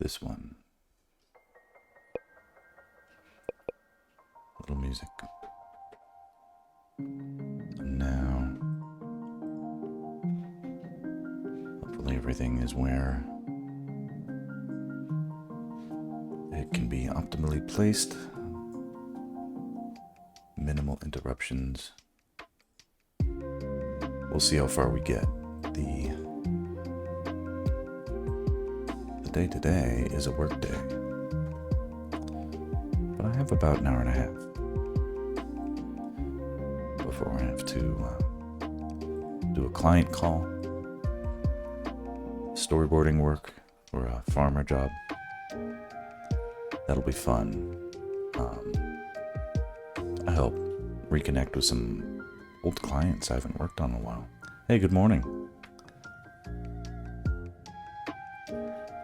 This one. Little music. And now, hopefully everything is where it can be optimally placed. Minimal interruptions. We'll see how far we get. The day today is a work day, but I have about an hour and a half before I have to do a client call, storyboarding work, or a farmer job. That'll be fun. I hope reconnect with some old clients I haven't worked on in a while. Hey, good morning.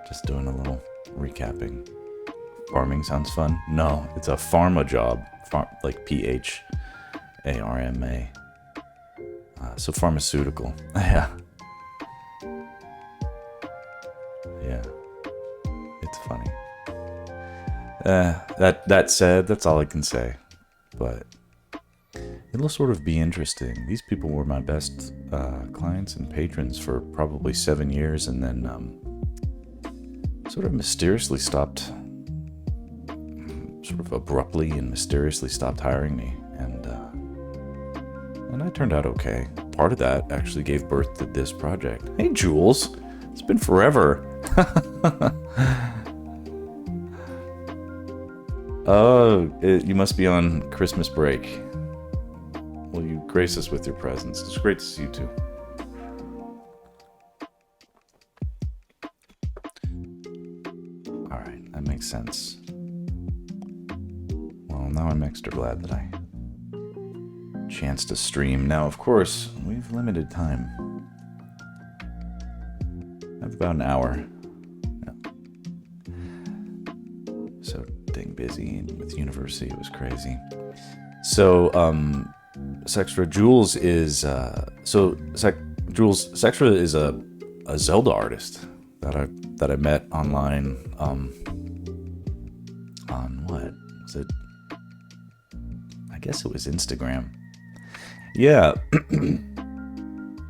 Just doing a little recapping. Farming sounds fun? No, it's a pharma job. Like Pharma. So pharmaceutical. Yeah. Yeah. It's funny. That said, that's all I can say. But it'll sort of be interesting. These people were my best clients and patrons for probably 7 years, and then sort of mysteriously stopped, sort of abruptly and mysteriously stopped hiring me, and I turned out okay. Part of that actually gave birth to this project. Hey, Jules, it's been forever. Oh, you must be on Christmas break. Will you grace us with your presence? It's great to see you too. Alright, that makes sense. Well, now I'm extra glad that I chanced to stream. Now, of course, we've limited time. I have about an hour. Yeah. So dang busy, and with university it was crazy. So, Sextra Jules is Jules Sextra is a Zelda artist that I met online. On what was it? I guess it was Instagram. Yeah, and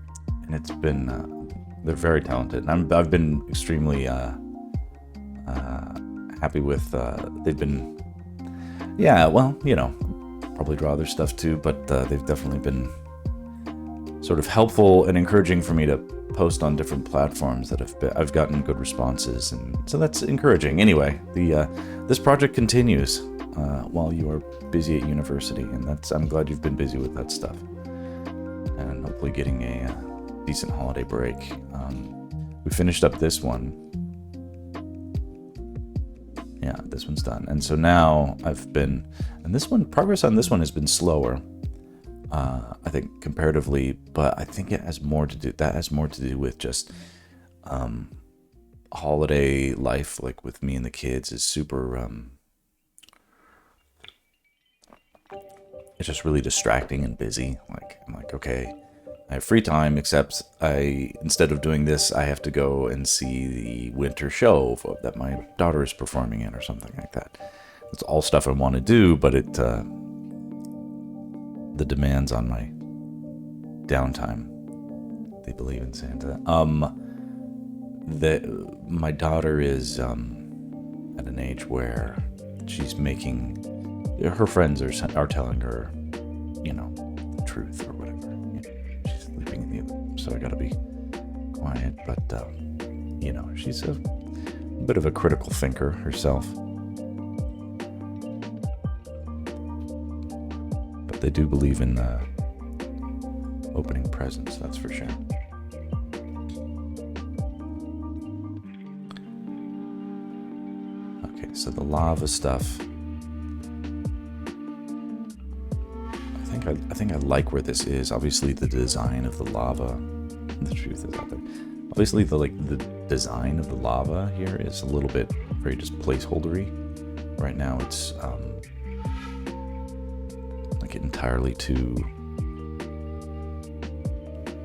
it's been they're very talented. I've been extremely happy with. They've been, yeah. Well, you know, probably draw other stuff too, but they've definitely been sort of helpful and encouraging for me to post on different platforms that I've gotten good responses, and so that's encouraging. Anyway, this project continues while you are busy at university, and I'm glad you've been busy with that stuff, and hopefully getting a decent holiday break. We finished up this one. Yeah, this one's done, and so now progress on this one has been slower. I think comparatively, but I think that has more to do with just holiday life, like with me and the kids, is super. It's just really distracting and busy. Like I'm like, okay, I have free time, except instead of doing this, I have to go and see the winter show that my daughter is performing in, or something like that. It's all stuff I want to do, but the demands on my downtime. They believe in Santa. My daughter is at an age where she's making, her friends are telling her, you know, the truth or whatever. You know, she's sleeping in the other room, so I gotta be quiet. But you know, she's a bit of a critical thinker herself. They do believe in opening presents, that's for sure. Okay, so the lava stuff. I think I like where this is. Obviously, the design of the lava. The truth is out there. Obviously, the design of the lava here is a little bit very just placeholdery. Right now, it's entirely too.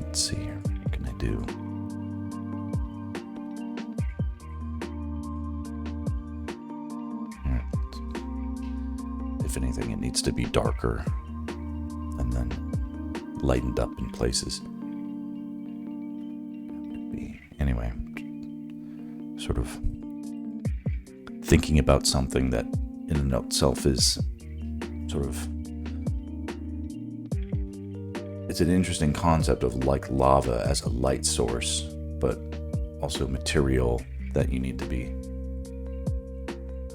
Let's see here. What can I do? If anything, it needs to be darker and then lightened up in places. Anyway, sort of thinking about something that in and of itself is sort of, it's an interesting concept of like lava as a light source, but also material that you need to be.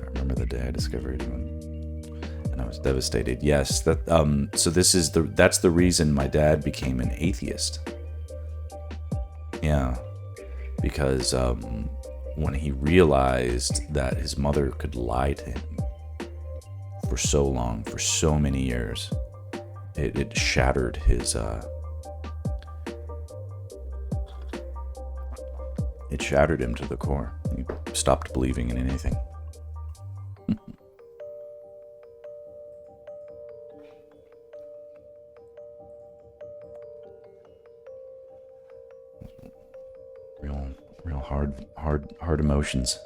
I remember the day I discovered it, and I was devastated. Yes, that so that's the reason my dad became an atheist. Yeah, because when he realized that his mother could lie to him for so long, for so many years, it shattered his it shattered him to the core. He stopped believing in anything. Real hard emotions.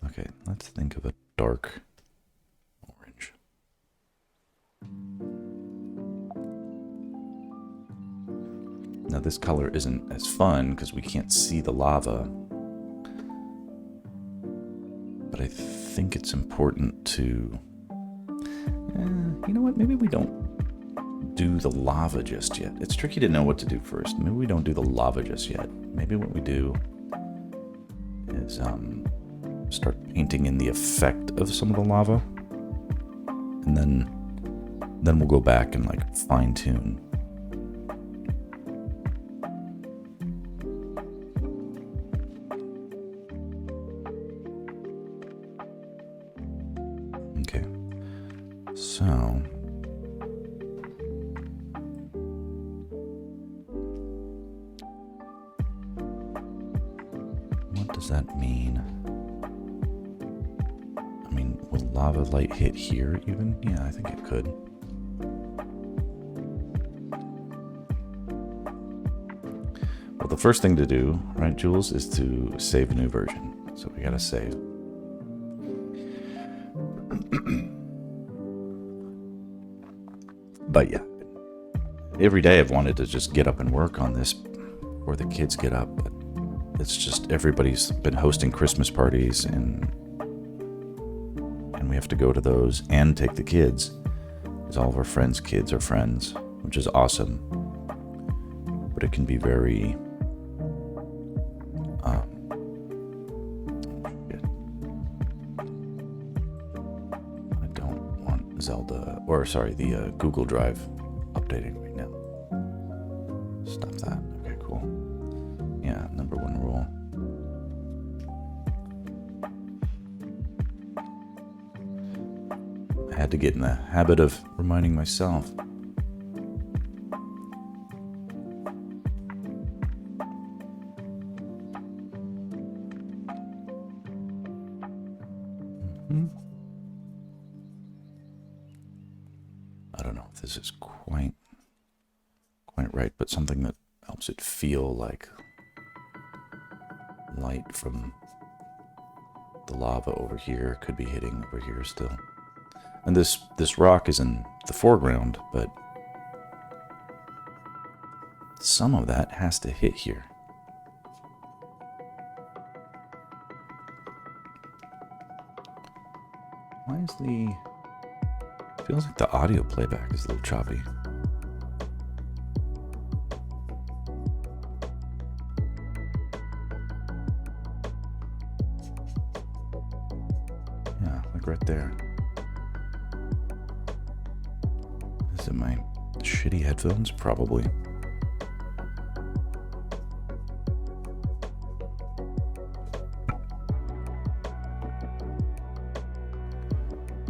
Okay, let's think of a dark orange. Now this color isn't as fun because we can't see the lava, but I think it's important to, you know what, maybe we don't do the lava just yet. It's tricky to know what to do first. Maybe we don't do the lava just yet. Maybe what we do is start painting in the effect of some of the lava, and then we'll go back and like fine tune. Okay, so what does that mean? I mean, will lava light hit here even? Yeah, I think it could. Well, the first thing to do, right, Jules, is to save a new version. So we gotta save. But yeah, every day I've wanted to just get up and work on this before the kids get up, but it's just everybody's been hosting Christmas parties, and we have to go to those and take the kids, because all of our friends' kids are friends, which is awesome. But it can be very I don't want Zelda, or sorry, the Google Drive updating right now. Stop that. Okay, cool. Yeah, number one rule. I had to get in the habit of reminding myself. I don't know if this is quite right, but something that helps it feel like light from the lava over here could be hitting over here still. And this rock is in the foreground, but some of that has to hit here. Why is the... Feels like the audio playback is a little choppy. Yeah, like right there. Is it my shitty headphones? Probably.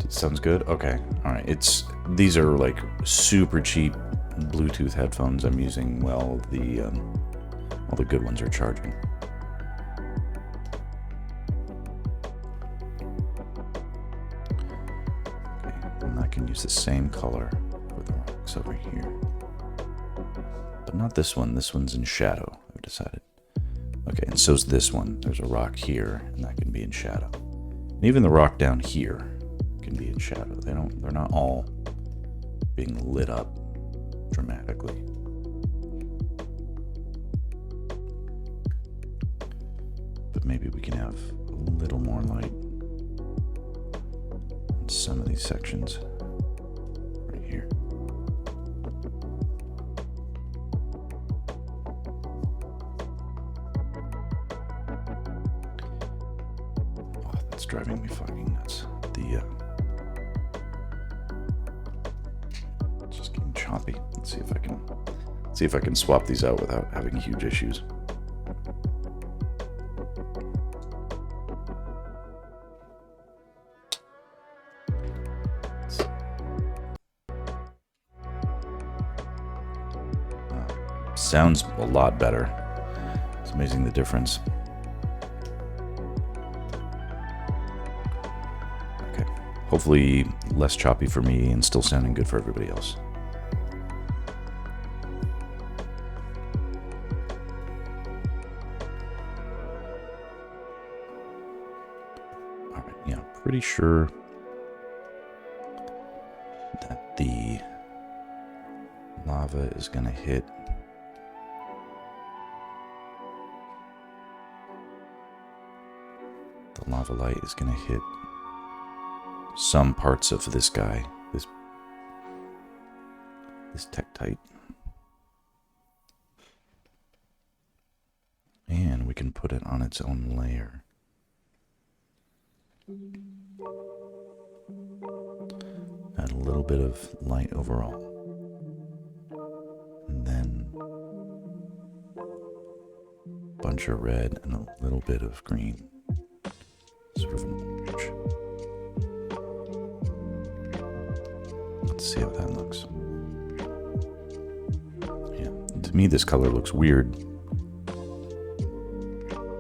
Sounds good. Okay. All right. These are like super cheap Bluetooth headphones I'm using while all the good ones are charging. Okay. And I can use the same color for the rocks over here, but not this one. This one's in shadow, I've decided. Okay. And so's this one. There's a rock here, and that can be in shadow. And even the rock down here can be in shadow. They're not all being lit up dramatically. But maybe we can have a little more light in some of these sections right here. Oh, that's driving me fucking nuts. It's just getting choppy. Let's see if I can swap these out without having huge issues. Sounds a lot better. It's amazing the difference. Okay. Hopefully less choppy for me and still sounding good for everybody else. All right, yeah, pretty sure that the lava is going to hit the lava light is going to hit some parts of this guy, this Tektite. And we can put it on its own layer. Add a little bit of light overall. And then a bunch of red and a little bit of green. Sort of an orange. Let's see how that looks. Yeah, to me this color looks weird,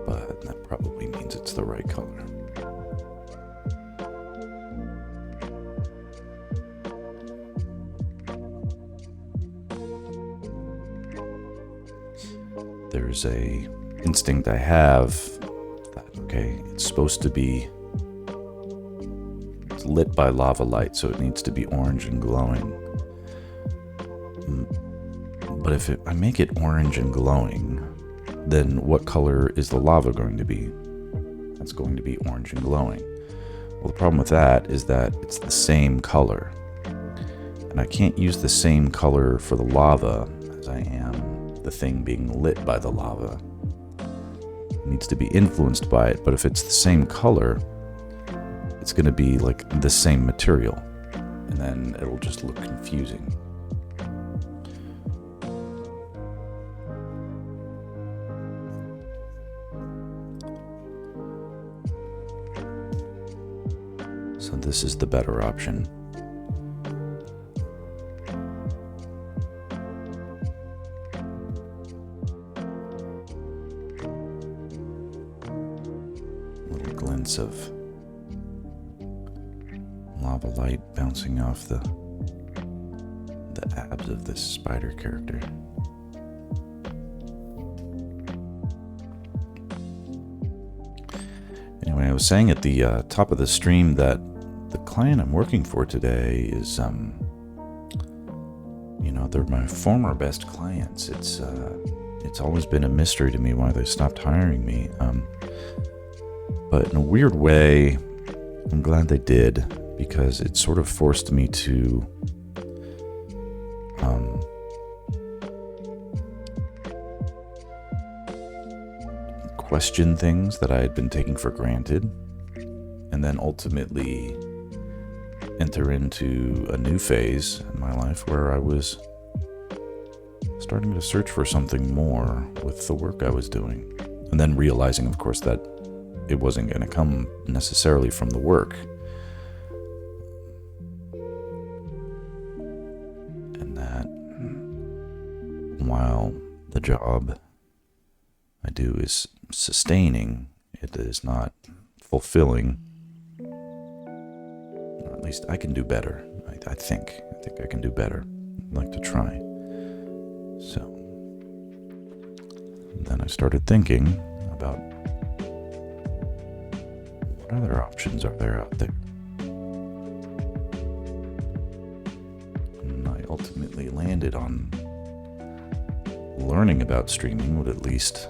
but that probably means it's the right color. There's a instinct I have that, okay, it's supposed to be, it's lit by lava light, so it needs to be orange and glowing. But if I make it orange and glowing, then what color is the lava going to be? That's going to be orange and glowing. Well, the problem with that is that it's the same color. And I can't use the same color for the lava as I am the thing being lit by the lava. It needs to be influenced by it, but if it's the same color, it's going to be like the same material, and then it'll just look confusing. So this is the better option. Little glints of lava light bouncing off the abs of this spider character. Anyway, I was saying at the top of the stream that the client I'm working for today is, you know, they're my former best clients. It's always been a mystery to me why they stopped hiring me. But in a weird way, I'm glad they did, because it sort of forced me to question things that I had been taking for granted, and then ultimately enter into a new phase in my life where I was starting to search for something more with the work I was doing. And then realizing, of course, that it wasn't going to come necessarily from the work. And that while the job I do is sustaining, it is not fulfilling. Or at least I can do better. I think I can do better. I'd like to try. So then I started thinking about what other options are there out there. ultimately landed on learning about streaming would at least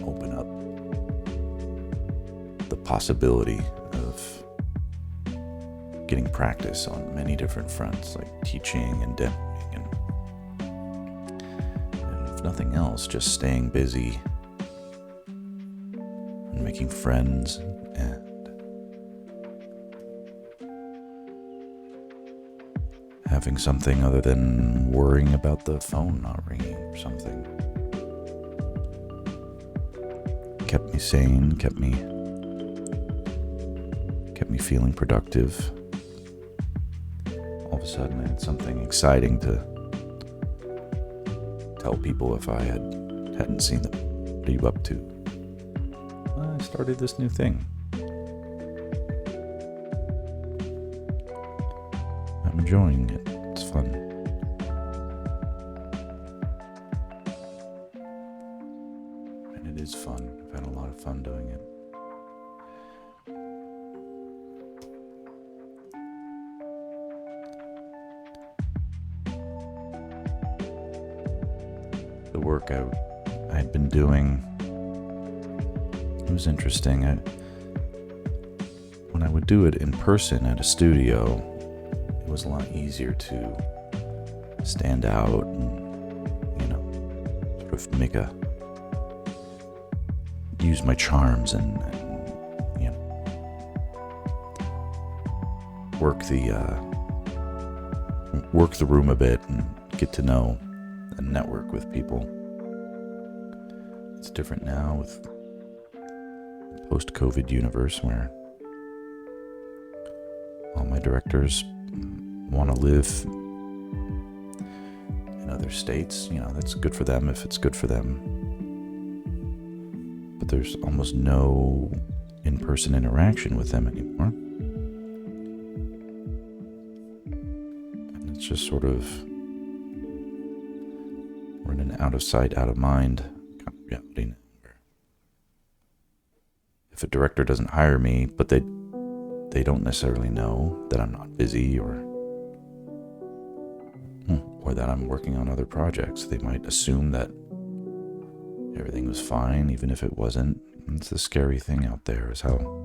open up the possibility of getting practice on many different fronts, like teaching and demoing, and if nothing else, just staying busy and making friends and having something other than worrying about the phone not ringing or something. Kept me sane, kept me feeling productive. All of a sudden I had something exciting to tell people if I hadn't seen them. What are you up to? I started this new thing. I'm enjoying it. It's fun. And it is fun. I've had a lot of fun doing it. The work I'd been doing, it was interesting. When I would do it in person at a studio, it was a lot easier to stand out and, sort of use my charms and work the room a bit and get to know and network with people. It's different now with the post-COVID universe where all my directors want to live in other states. That's good for them if it's good for them. But there's almost no in-person interaction with them anymore. And it's just sort of, we're in an out of sight, out of mind kind of reality now. If a director doesn't hire me, but they don't necessarily know that I'm not busy or that I'm working on other projects. They might assume that everything was fine, even if it wasn't. And it's the scary thing out there is how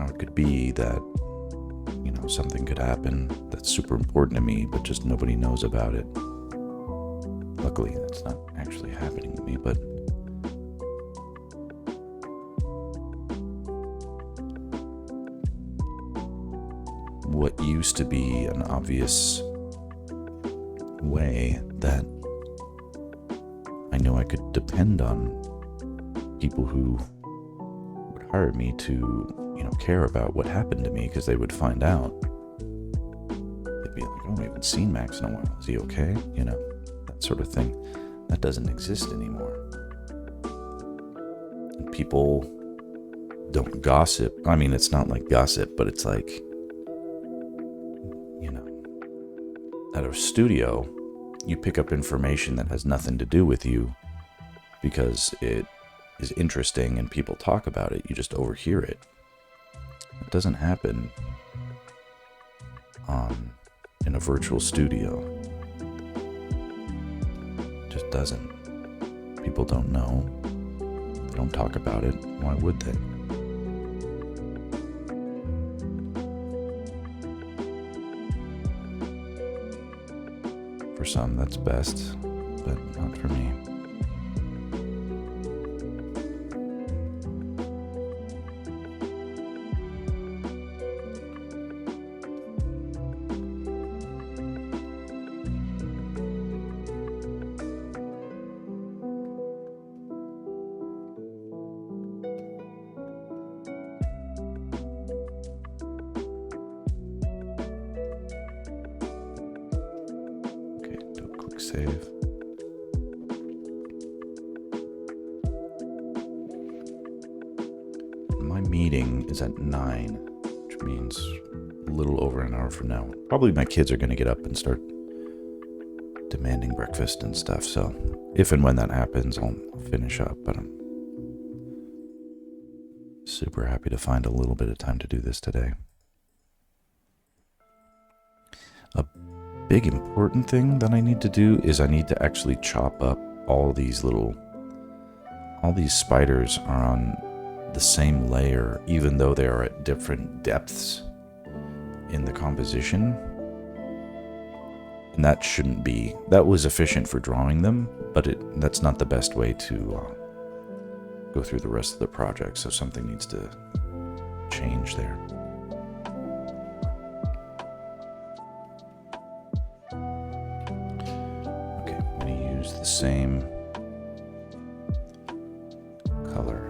it could be that, something could happen that's super important to me, but just nobody knows about it. Luckily, that's not actually happening to me, but what used to be an obvious way that I know I could depend on people who would hire me to, care about what happened to me because they would find out. They'd be like, oh, we haven't seen Max in a while. Is he okay? That sort of thing. That doesn't exist anymore. And people don't gossip. I mean, it's not like gossip, but it's like, at a studio, you pick up information that has nothing to do with you because it is interesting and people talk about it. You just overhear it. It doesn't happen in a virtual studio. It just doesn't. People don't know. They don't talk about it. Why would they? For some, that's best, but not for me. Save. My meeting is at 9, which means a little over an hour from now. Probably my kids are going to get up and start demanding breakfast and stuff, so if and when that happens, I'll finish up, but I'm super happy to find a little bit of time to do this today. A big important thing that I need to do is I need to actually chop up all these spiders are on the same layer, even though they are at different depths in the composition. And that shouldn't be. That was efficient for drawing them, but that's not the best way to go through the rest of the project, so something needs to change there. Okay, I'm going to use the same color.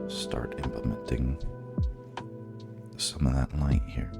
Start implementing some of that light here.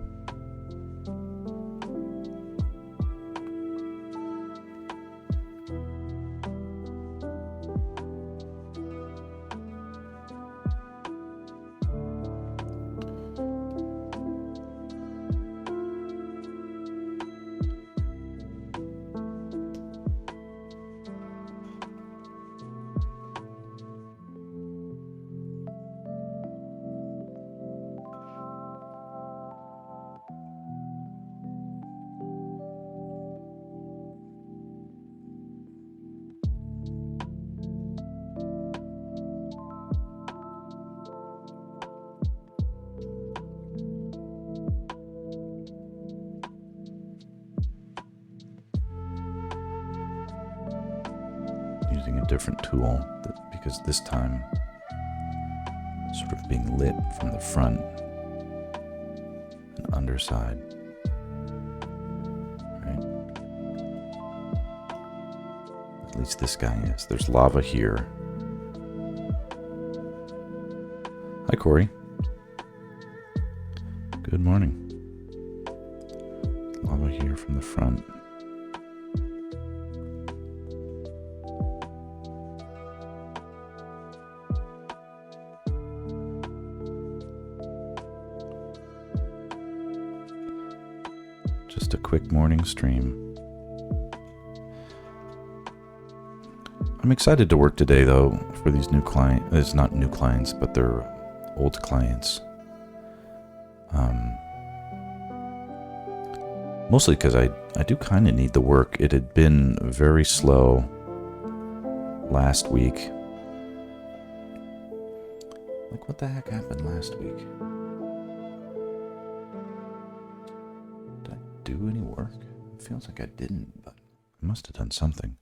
Using a different tool because this time it's sort of being lit from the front and underside. Right? At least this guy is. There's lava here. Hi, Corey. Good morning. Lava here from the front. Just a quick morning stream. I'm excited to work today, though, for these new clients. It's not new clients, but they're old clients. Mostly because I do kind of need the work. It had been very slow last week. Like, what the heck happened last week? Do any work? It feels like I didn't, but I must have done something.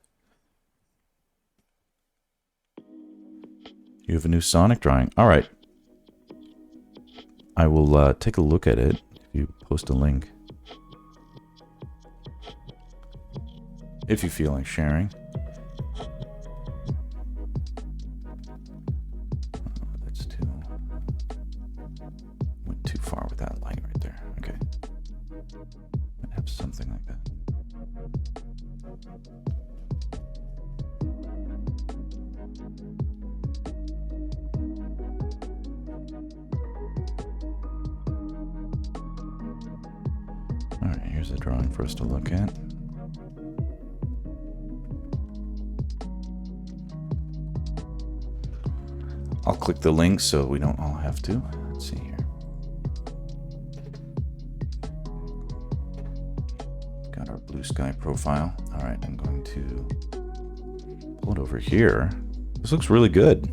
You have a new Sonic drawing. All right. I will take a look at it if you post a link. If you feel like sharing. That's too... went too far with that light right there. Okay. Have something like that. All right, here's a drawing for us to look at. I'll click the link so we don't all have to. Let's see here. Got our blue sky profile. All right, I'm going to pull it over here. This looks really good.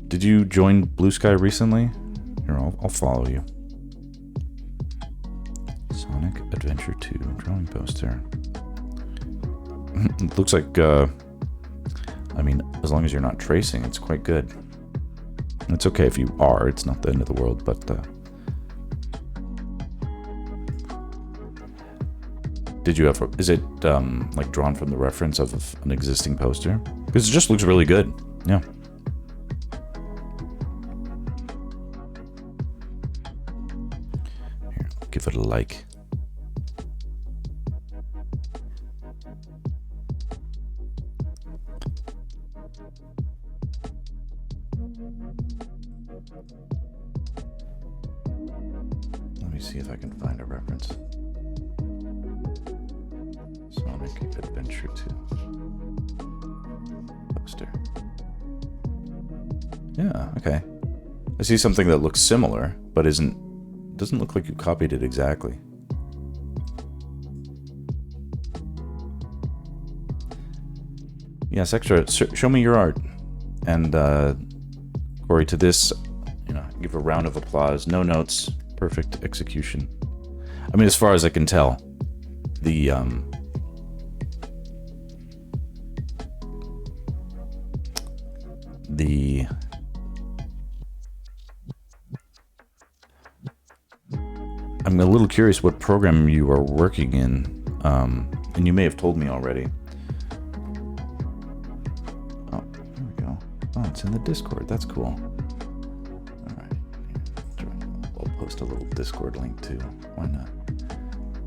Did you join Blue Sky recently? Here, I'll follow you. Sonic Adventure 2 drawing poster. It looks like, I mean, as long as you're not tracing, it's quite good. It's okay if you are. It's not the end of the world, but... Did you have... Is it, like, drawn from the reference of an existing poster? Because it just looks really good. Yeah. Here, I'll give it a like. Let me see if I can find a reference. Sonic Adventure 2. character. Yeah, okay. I see something that looks similar, but doesn't look like you copied it exactly. Yes, extra. Show me your art. And Corey, to this, give a round of applause. No notes, perfect execution. I mean, as far as I can tell, I'm a little curious what program you are working in, and you may have told me already. Oh, there we go. Oh, it's in the Discord. That's cool. All right. I'll post a little Discord link too. Why not?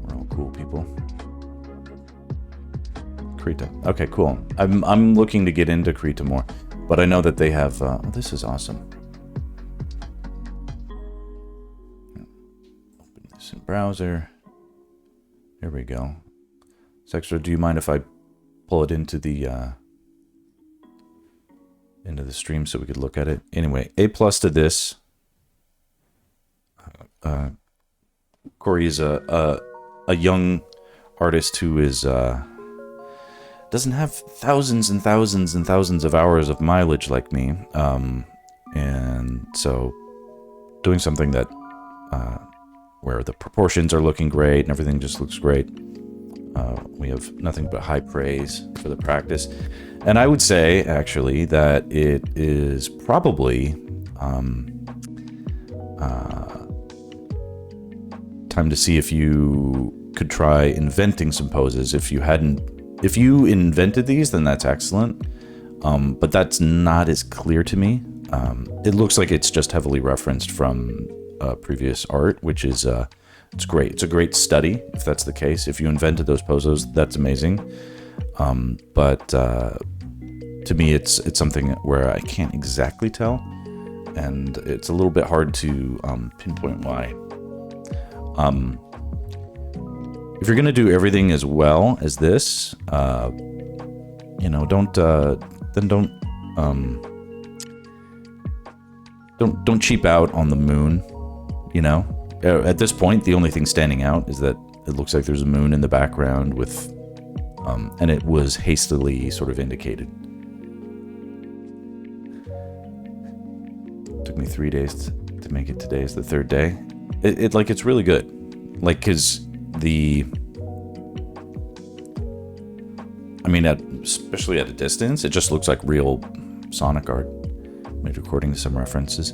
We're all cool people. Krita. Okay, cool. I'm looking to get into Krita more, but I know that they have. Oh, this is awesome. Open this in browser. Here we go. Sextra, do you mind if I pull it into the stream so we could look at it? Anyway, A+ to this. Corey is a young artist who is doesn't have thousands and thousands and thousands of hours of mileage like me, and so doing something that where the proportions are looking great and everything just looks great. We have nothing but high praise for the practice, and I would say actually that it is probably time to see if you could try inventing some poses. If you invented these, then that's excellent, but that's not as clear to me. It looks like it's just heavily referenced from previous art, which is it's great. It's a great study if that's the case. If you invented those poses, that's amazing. But to me, it's something where I can't exactly tell, and it's a little bit hard to pinpoint why. If you're gonna do everything as well as this, don't cheap out on the moon. At this point, the only thing standing out is that it looks like there's a moon in the background with, and it was hastily sort of indicated. Took me 3 days to make it. Today is the third day. It's really good. Cause especially at a distance, it just looks like real Sonic art. Made according to some references.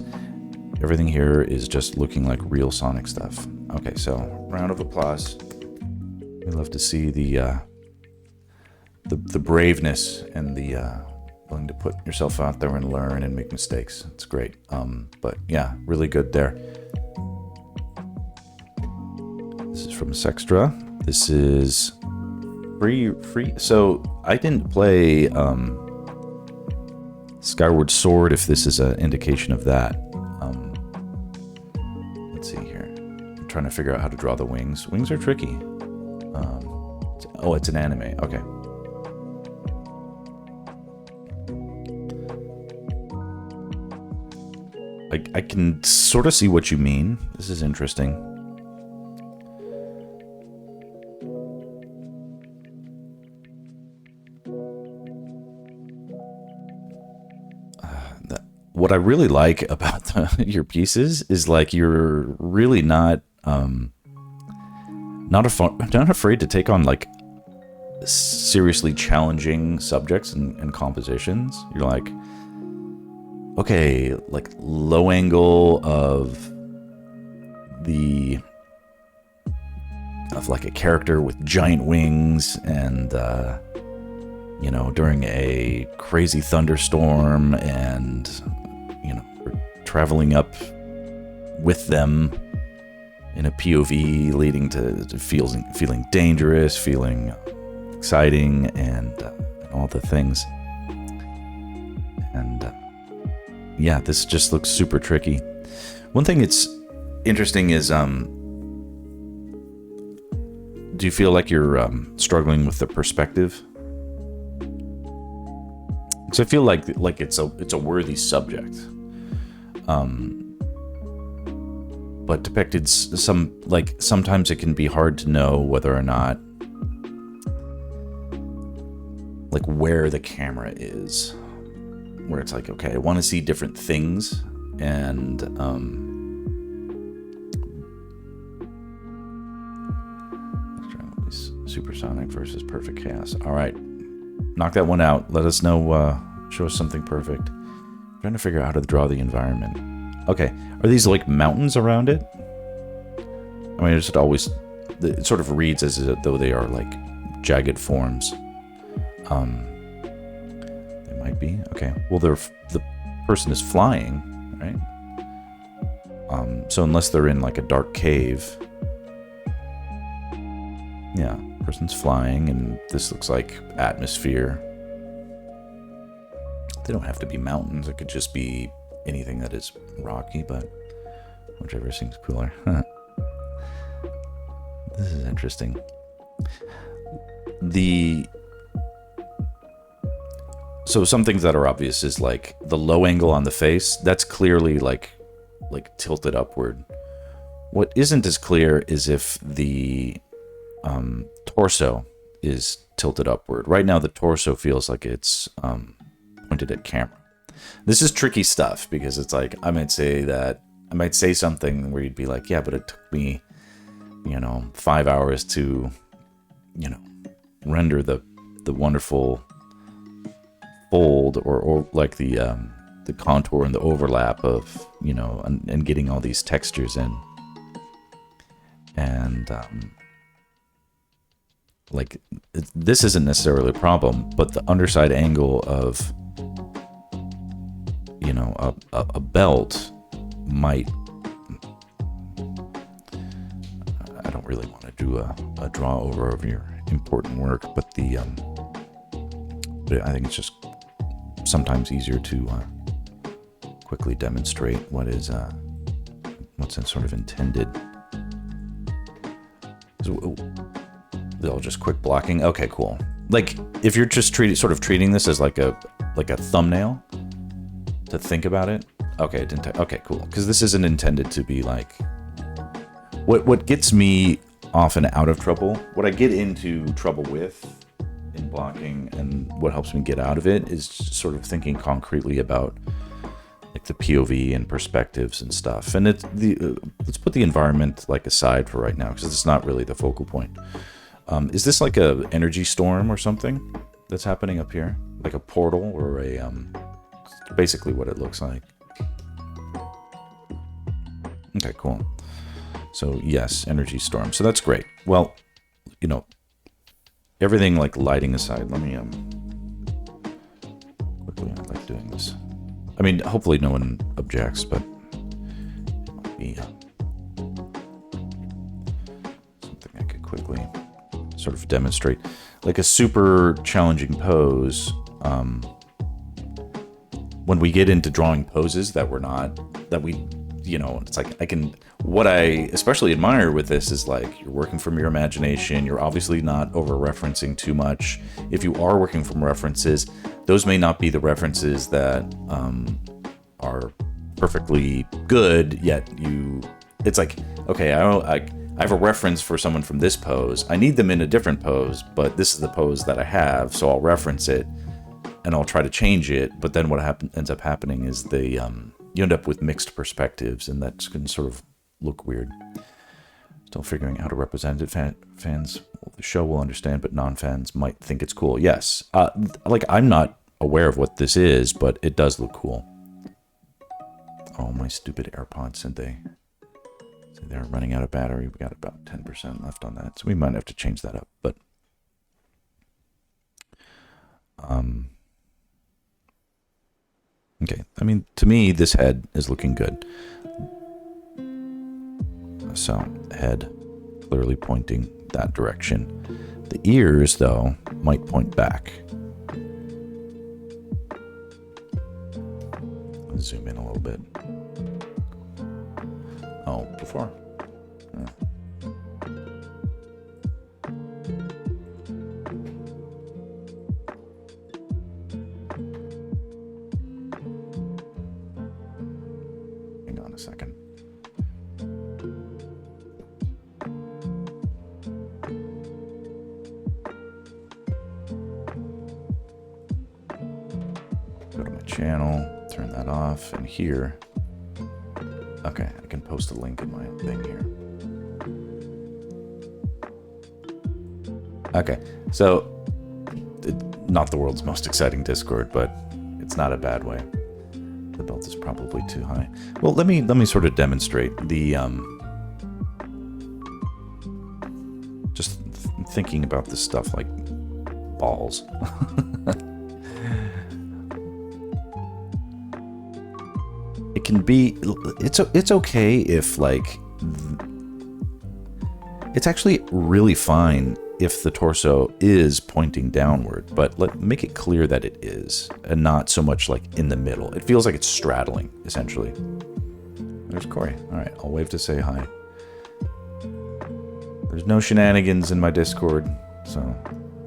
Everything here is just looking like real Sonic stuff. Okay, so round of applause. We love to see the braveness and the willing to put yourself out there and learn and make mistakes. It's great. But yeah, really good there. This is from Sextra. This is free. So I didn't play Skyward Sword, if this is an indication of that. Let's see here. I'm trying to figure out how to draw the wings. Wings are tricky. It's an anime. Okay. I can sort of see what you mean. This is interesting. What I really like about your pieces is you're really not afraid to take on seriously challenging subjects and compositions. You're like, okay, low angle of a character with giant wings and during a crazy thunderstorm and traveling up with them in a POV, leading to feeling dangerous, feeling exciting, and all the things. And yeah, this just looks super tricky. One thing that's interesting is, do you feel like you're struggling with the perspective? So I feel like it's a worthy subject. But depicted sometimes it can be hard to know whether or not like where the camera is, where it's like, okay, I want to see different things, and supersonic versus perfect chaos. All right, knock that one out. Let us know. Show us something perfect. I'm trying to figure out how to draw the environment. Okay, are these like mountains around it? I mean, it sort of reads as though they are like jagged forms. They might be. Okay, well, the person is flying, right? So unless they're in like a dark cave, yeah, person's flying, and this looks like atmosphere. They don't have to be mountains. It could just be anything that is rocky, but whichever seems cooler. This is interesting. So some things that are obvious is like the low angle on the face. That's clearly like tilted upward. What isn't as clear is if the torso is tilted upward. Right now, the torso feels like it's pointed at camera. This is tricky stuff because it's like I might say something where you'd be like, yeah, but it took me, 5 hours to, render the wonderful fold or like the contour and the overlap of, and getting all these textures in. And this isn't necessarily a problem, but the underside angle of a belt might. I don't really want to do a draw over of your important work, but I think it's just sometimes easier to quickly demonstrate what's sort of intended. They'll just quick blocking. Okay, cool. Like if you're just treating this as like a thumbnail to think about it. Okay, okay, cool. Because this isn't intended to be like what gets me often out of trouble. What I get into trouble with in blocking, and what helps me get out of it, is sort of thinking concretely about like the POV and perspectives and stuff. And let's put the environment like aside for right now because it's not really the focal point. Is this like a energy storm or something that's happening up here, like a portal or basically what it looks like? Okay, cool. So yes, energy storm. So that's great. Well, everything like lighting aside, let me quickly, I like doing this. I mean, hopefully no one objects, but it might be something I could quickly sort of demonstrate. Like a super challenging pose. When we get into drawing poses it's like what I especially admire with this is like you're working from your imagination. You're obviously not over referencing too much. If you are working from references, those may not be the references that are perfectly good, yet it's like, okay, I have a reference for someone from this pose. I need them in a different pose, but this is the pose that I have, so I'll reference it and I'll try to change it. But then what ends up happening is you end up with mixed perspectives, and that can sort of look weird. Still figuring out how to represent it. Fans of the show will understand, but non-fans might think it's cool. Yes. I'm not aware of what this is, but it does look cool. Oh, my stupid AirPods, said they're running out of battery. We got about 10% left on that, so we might have to change that up. But okay, I mean, to me, this head is looking good. So, head clearly pointing that direction. The ears, though, might point back. Let's zoom in a little bit. Oh, before. Yeah. second. Go to my channel, turn that off, and here. Okay, I can post a link in my thing here. Okay, so not the world's most exciting Discord, but it's not a bad way. The belt is probably too high. Well, let me sort of demonstrate the just thinking about this stuff like balls. It can be it's okay if like it's actually really fine if the torso is pointing downward, but make it clear that it is, and not so much like in the middle. It feels like it's straddling, essentially. There's Corey. All right, I'll wave to say hi. There's no shenanigans in my Discord, so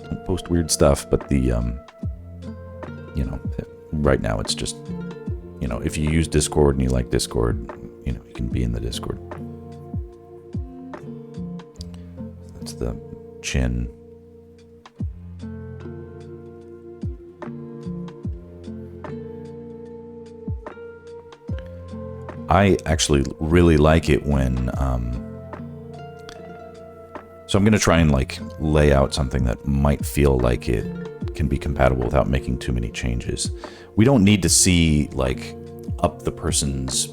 don't post weird stuff, but the, you know, right now it's just, you know, if you use Discord and you like Discord, you know, you can be in the Discord. That's the chin. I actually really like it when so I'm gonna try and like lay out something that might feel like it can be compatible without making too many changes. We don't need to see like up the person's,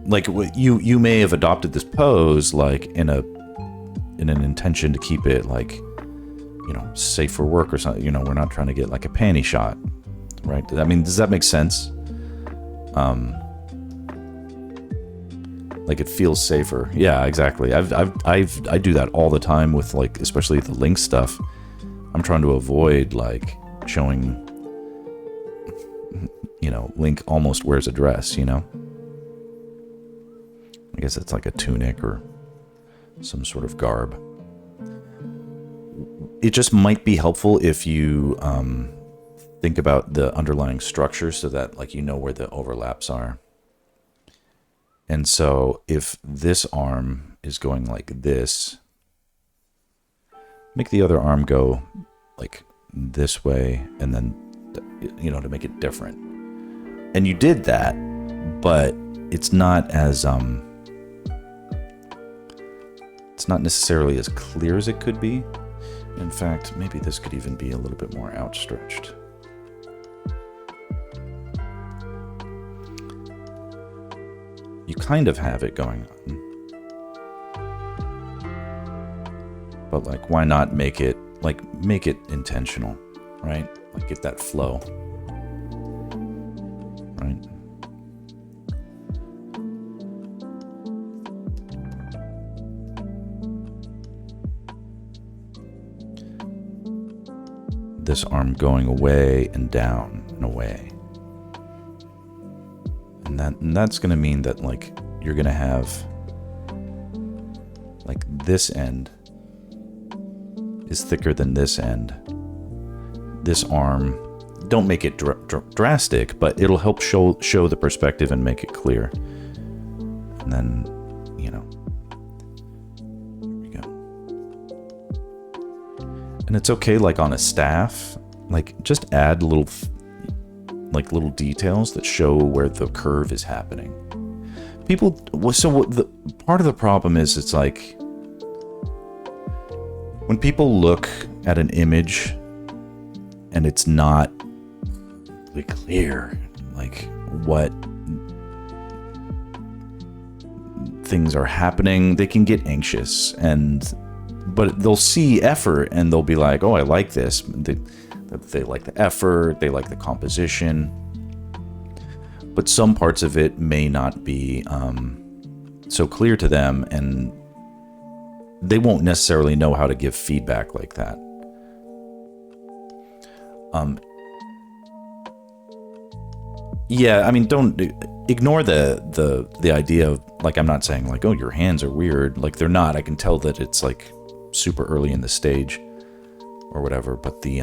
like you may have adopted this pose like in an intention to keep it like, you know, safe for work or something. You know, we're not trying to get like a panty shot, right? I mean, does that make sense? Like it feels safer. Yeah, exactly. I do that all the time with like, especially the Link stuff. I'm trying to avoid like showing, you know, Link almost wears a dress, you know? I guess it's like a tunic or some sort of garb. It just might be helpful if you think about the underlying structure so that like you know where the overlaps are. And so if this arm is going like this, make the other arm go like this way, and then, you know, to make it different. And you did that, but it's not as it's not necessarily as clear as it could be. In fact, maybe this could even be a little bit more outstretched. You kind of have it going on. But like, why not make it intentional, right? Like get that flow, right? This arm going away and down and away. And that's going to mean that like you're going to have like this end is thicker than this end. This arm, don't make it drastic, but it'll help show the perspective and make it clear. And then, you know, there we go. And it's okay, like on a staff, like just add little details that show where the curve is happening. Part of the problem is it's like when people look at an image and it's not really clear like what things are happening, they can get anxious, but they'll see effort and they'll be like, oh, I like this. They like the effort, they like the composition, but some parts of it may not be so clear to them, and they won't necessarily know how to give feedback like that. Yeah, I mean, don't ignore the idea of, like, I'm not saying like, oh, your hands are weird. Like, they're not. I can tell that it's like super early in the stage or whatever, but the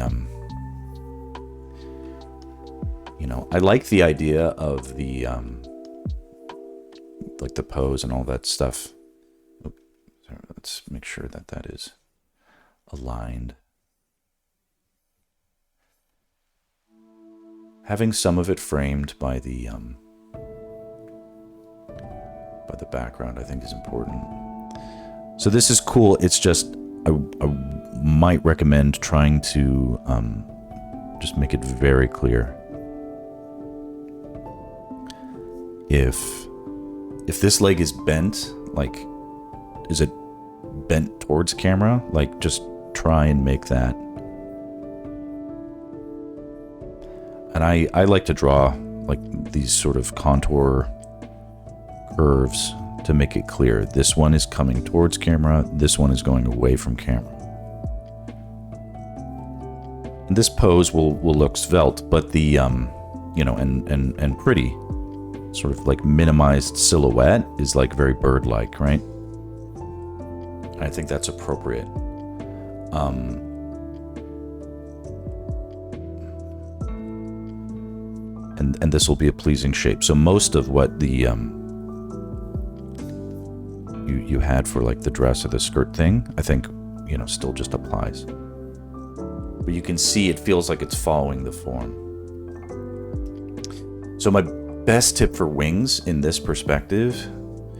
you know, I like the idea of the like the pose and all that stuff. Oops, sorry, let's make sure that that is aligned. Having some of it framed by the background, I think, is important. So this is cool. It's just I might recommend trying to just make it very clear. If this leg is bent, like, is it bent towards camera? Like, just try and make that. And I like to draw like these sort of contour curves to make it clear. This one is coming towards camera. This one is going away from camera. And this pose will look svelte, but the you know, and pretty sort of like minimized silhouette is like very bird-like, right? And I think that's appropriate. And this will be a pleasing shape. So most of what the you had for like the dress or the skirt thing, I think, you know, still just applies. But you can see it feels like it's following the form. So my best tip for wings in this perspective,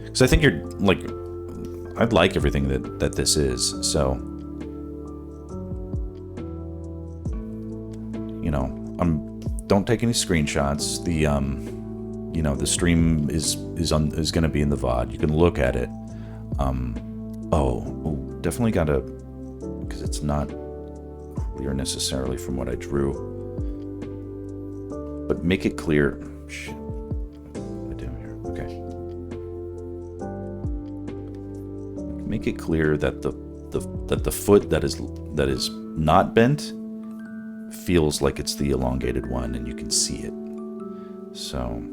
because I think you're like, I'd like everything that this is. So, you know, don't take any screenshots. The you know, the stream is going to be in the VOD. You can look at it. Definitely gotta, because it's not clear necessarily from what I drew. But make it clear. Shit. What am I doing here? Okay. Make it clear that the foot that is not bent feels like it's the elongated one, and you can see it. So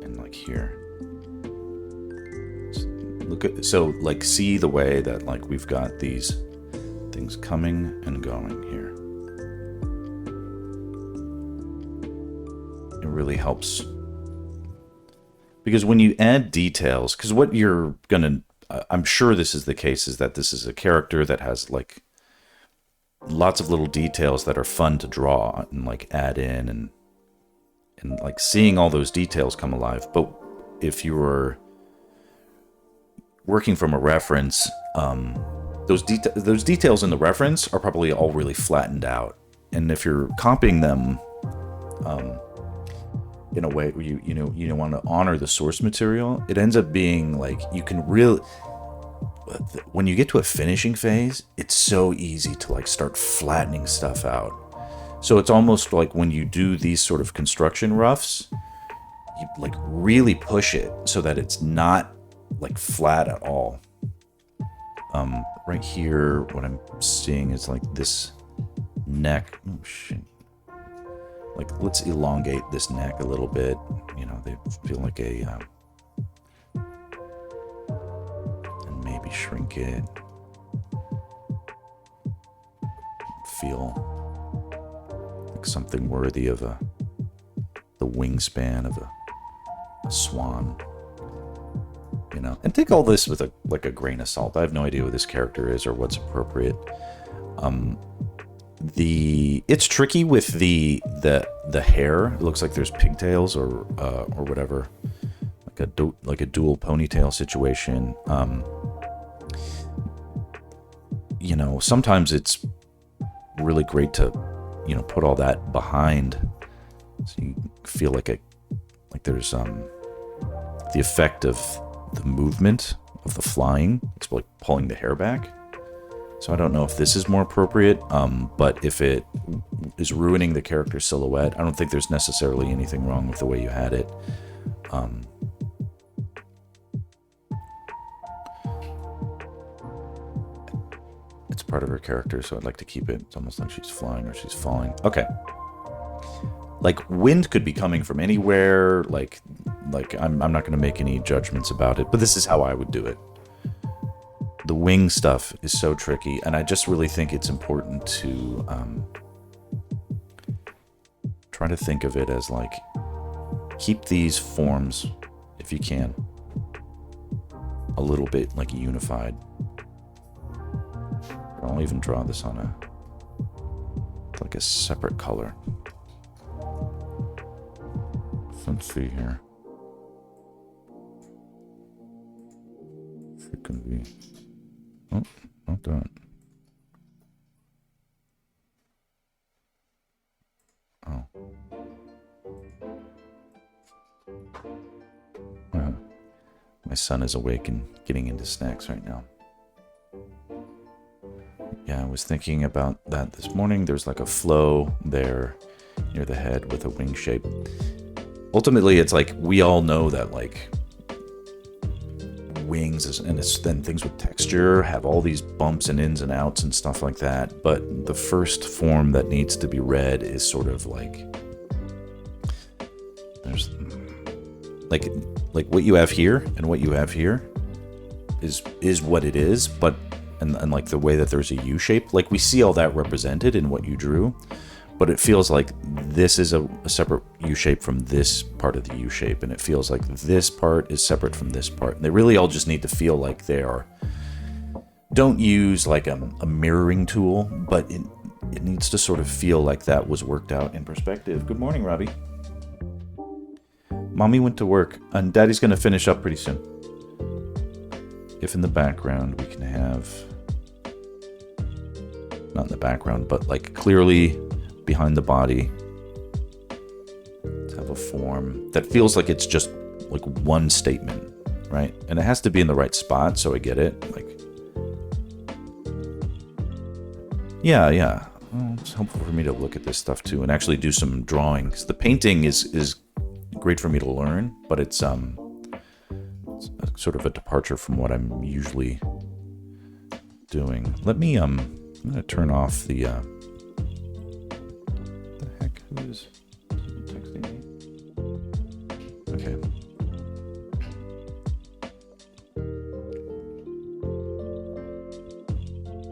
and like here, look at, so like see the way that like we've got these things coming and going here. It really helps, because when you add details, because what you're gonna, I'm sure this is the case, is that this is a character that has like lots of little details that are fun to draw and like add in, and like seeing all those details come alive. But if you were working from a reference, those details in the reference are probably all really flattened out. And if you're copying them in a way where you want to honor the source material, it ends up being like, you can really, when you get to a finishing phase, it's so easy to like start flattening stuff out. So it's almost like when you do these sort of construction roughs, you like really push it so that it's not like flat at all. Right here, what I'm seeing is like this neck. Oh shit. Like, let's elongate this neck a little bit. You know, they feel like a, and maybe shrink it. Feel like something worthy of the wingspan of a swan. You know, and take all this with a grain of salt. I have no idea who this character is or what's appropriate. It's tricky with the hair. It looks like there's pigtails or whatever, like a dual ponytail situation. You know, sometimes it's really great to, you know, put all that behind, so you feel like there's the effect of the movement of the flying. It's like pulling the hair back. So I don't know if this is more appropriate, but if it is ruining the character's silhouette, I don't think there's necessarily anything wrong with the way you had it. It's part of her character, so I'd like to keep it. It's almost like she's flying or she's falling. Okay. Like, wind could be coming from anywhere. Like I'm not going to make any judgments about it, but this is how I would do it. The wing stuff is so tricky, and I just really think it's important to try to think of it as like, keep these forms, if you can, a little bit like unified. I'll even draw this on like a separate color. Let's see here. If it can be. Oh, not that. Oh. My son is awake and getting into snacks right now. Yeah, I was thinking about that this morning. There's like a flow there near the head with a wing shape. Ultimately, it's like we all know that like wings and then things with texture have all these bumps and ins and outs and stuff like that. But the first form that needs to be read is sort of like there's like what you have here and what you have here is what it is, but and like the way that there's a U shape, like we see all that represented in what you drew, but it feels like this is a separate U shape from this part of the U shape, and it feels like this part is separate from this part. And they really all just need to feel like they are. Don't use like a mirroring tool, but it needs to sort of feel like that was worked out in perspective. Good morning, Robbie. Mommy went to work, and Daddy's going to finish up pretty soon. If in the background we can have, not in the background, but like clearly behind the body, to have a form that feels like it's just like one statement, right? And it has to be in the right spot, so I get it. Like, yeah. Well, it's helpful for me to look at this stuff too and actually do some drawing. 'Cause the painting is great for me to learn, but it's sort of a departure from what I'm usually doing. Let me I'm gonna turn off the heck, who is texting me? Okay.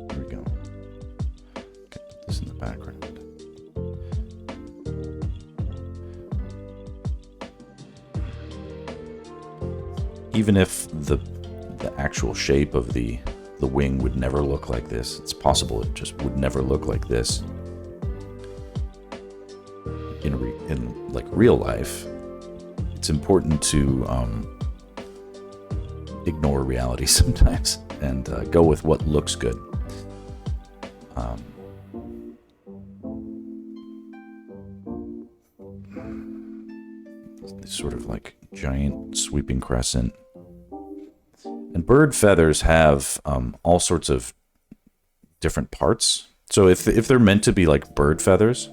There we go. Okay, put this in the background. Even if the actual shape of the wing would never look like this, it's possible it just would never look like this in like real life. It's important to ignore reality sometimes and go with what looks good. This sort of like giant sweeping crescent. And bird feathers have all sorts of different parts. So if they're meant to be like bird feathers,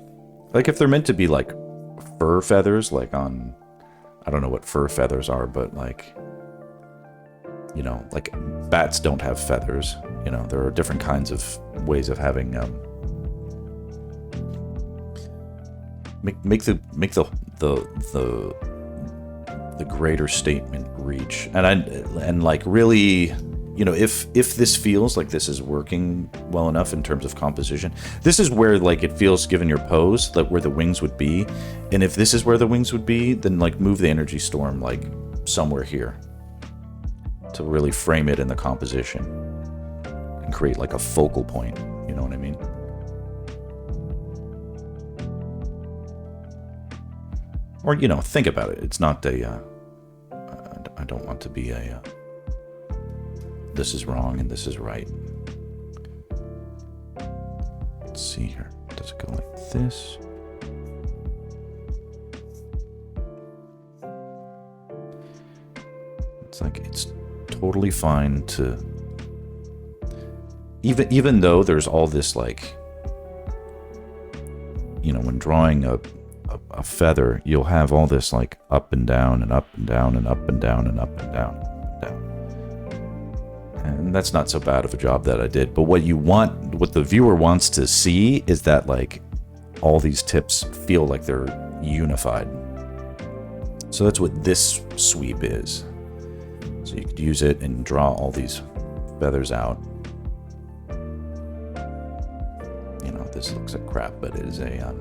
like if they're meant to be like fur feathers, like on, I don't know what fur feathers are, but like, you know, like bats don't have feathers. You know, there are different kinds of ways of having make the greater statement reach. And like really, you know, if this feels like this is working well enough in terms of composition, this is where like it feels, given your pose, that where the wings would be. And if this is where the wings would be, then like move the energy storm like somewhere here to really frame it in the composition and create like a focal point. You know what I mean? Or, you know, think about it. It's not a, I don't want to be a, this is wrong and this is right. Let's see here. Does it go like this? It's like, it's totally fine to, even though there's all this like, you know, when drawing a feather, you'll have all this like up and down and up and down and up and down and up and down and down. And that's not so bad of a job that I did. But what the viewer wants to see is that like all these tips feel like they're unified. So that's what this sweep is. So you could use it and draw all these feathers out. You know, this looks like crap, but it is a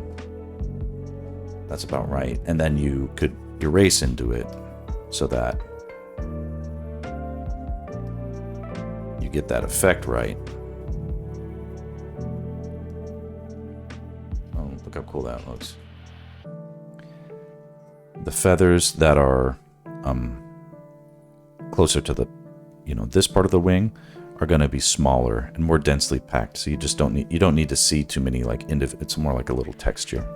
That's about right. And then you could erase into it so that you get that effect right. Oh, look how cool that looks. The feathers that are closer to the, this part of the wing are going to be smaller and more densely packed. So you just don't need to see too many it's more like a little texture,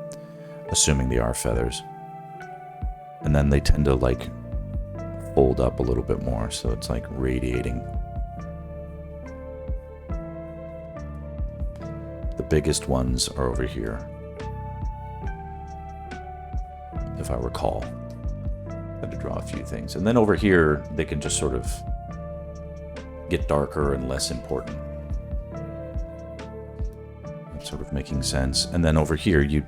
assuming they are feathers. And then they tend to fold up a little bit more, so it's radiating. The biggest ones are over here, if I recall. I had to draw a few things. And then over here, they can just sort of get darker and less important. That's sort of making sense. And then over here, you'd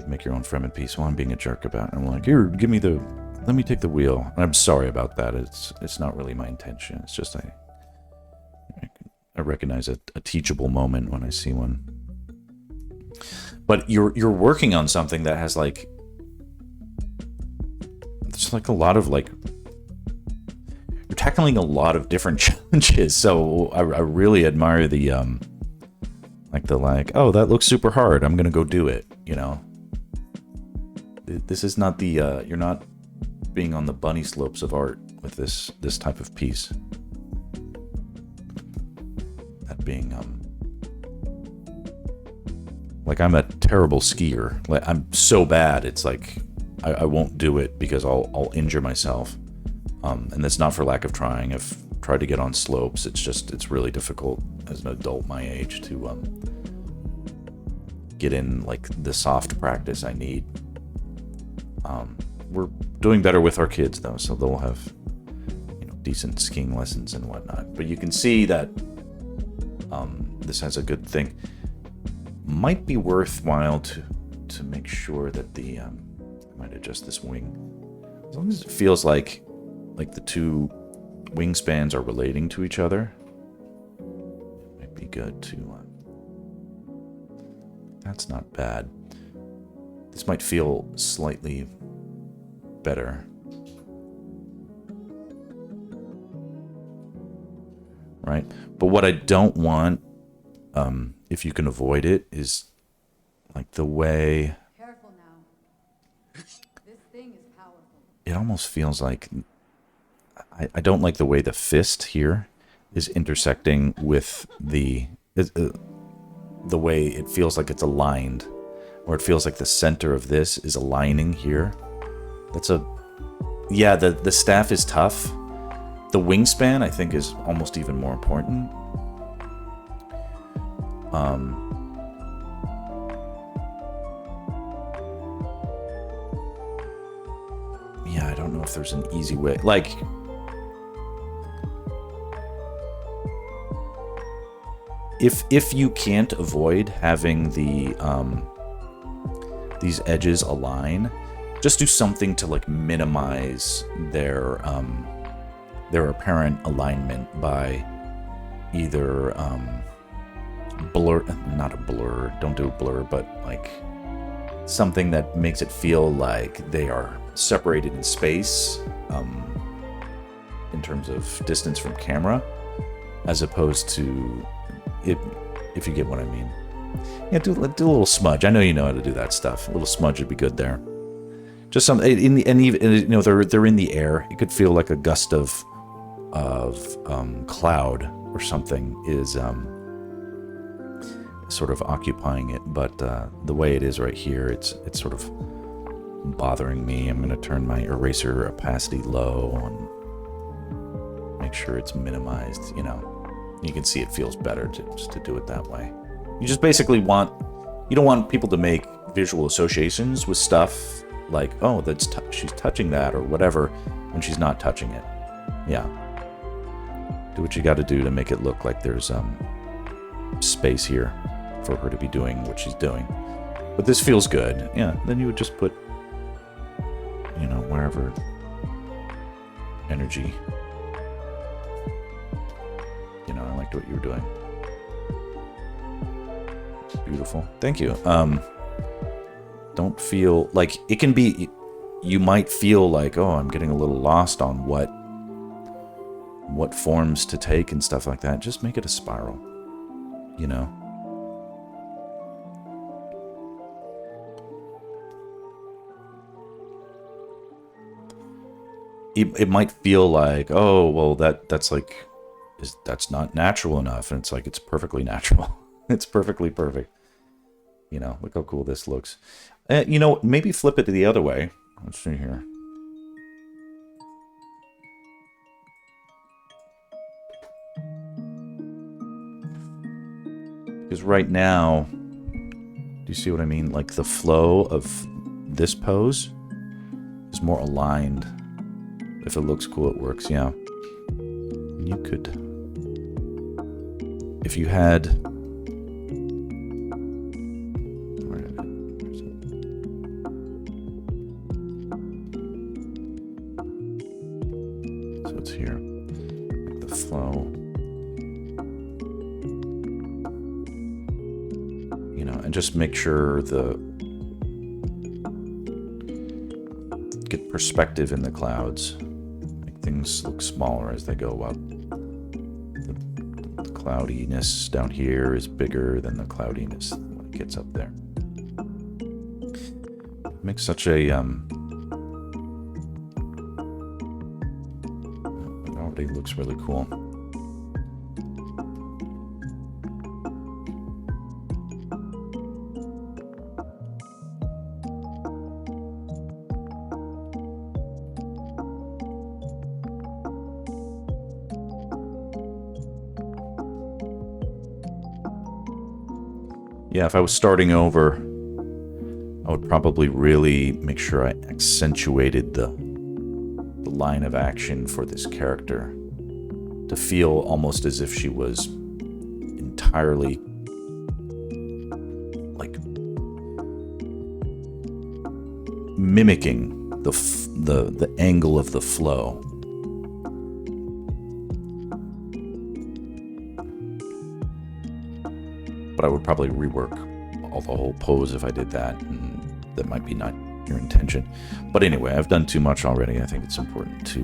make your own Fremen piece. Well, I'm being a jerk about it. I'm like, here, let me take the wheel. And I'm sorry about that. It's not really my intention. It's just I recognize a teachable moment when I see one. But you're working on something that has there's a lot of you're tackling a lot of different challenges. So I really admire the oh, that looks super hard, I'm gonna go do it. This is not the you're not being on the bunny slopes of art with this type of piece. That being I'm a terrible skier. I'm so bad. It's I won't do it because I'll injure myself. And that's not for lack of trying. I've tried to get on slopes. It's really difficult as an adult my age to get in the soft practice I need. We're doing better with our kids though, so they'll have decent skiing lessons and whatnot. But you can see that this has a good thing. Might be worthwhile to make sure that the I might adjust this wing as long as it feels like the two wingspans are relating to each other. Might be good to that's not bad. This might feel slightly better, right? But what I don't want, if you can avoid it, is the way. Careful now. This thing is powerful. It almost feels like I don't like the way the fist here is intersecting with the way it feels like it's aligned, or it feels like the center of this is aligning here. The staff is tough. The wingspan, I think, is almost even more important. Yeah, I don't know if there's an easy way. If you can't avoid having these edges align, just do something to minimize their apparent alignment by either not a blur, don't do a blur, but something that makes it feel like they are separated in space, in terms of distance from camera, as opposed to if you get what I mean. Yeah, do a little smudge. I know you know how to do that stuff. A little smudge would be good there. Just some even they're in the air. It could feel like a gust of cloud or something is sort of occupying it. But the way it is right here, it's sort of bothering me. I'm going to turn my eraser opacity low and make sure it's minimized. You can see it feels better to do it that way. You just basically you don't want people to make visual associations with stuff like, oh, she's touching that or whatever, when she's not touching it. Yeah. Do what you got to do to make it look like there's space here for her to be doing what she's doing. But this feels good. Yeah, then you would just put, wherever energy. I liked what you were doing. It's beautiful. Thank you. don't feel like it can be. You might feel like, oh, I'm getting a little lost on what forms to take and stuff like that. Just make it a spiral, you know. It might feel like, oh, well, that's like, that's not natural enough, and it's like it's perfectly natural. It's perfectly perfect. You know, look how cool this looks. You know, maybe flip it to the other way. Let's see here. Because right now, do you see what I mean? Like the flow of this pose is more aligned. If it looks cool, it works, yeah. You could, if you had, so it's here, the flow, you know, and just make sure get perspective in the clouds. Things look smaller as they go up. The cloudiness down here is bigger than the cloudiness when it gets up there. It makes such a it already looks really cool. Yeah, if I was starting over, I would probably really make sure I accentuated the line of action for this character to feel almost as if she was entirely like mimicking the angle of the flow. But I would probably rework the whole pose if I did that, and that might be not your intention. But anyway, I've done too much already. I think it's important to...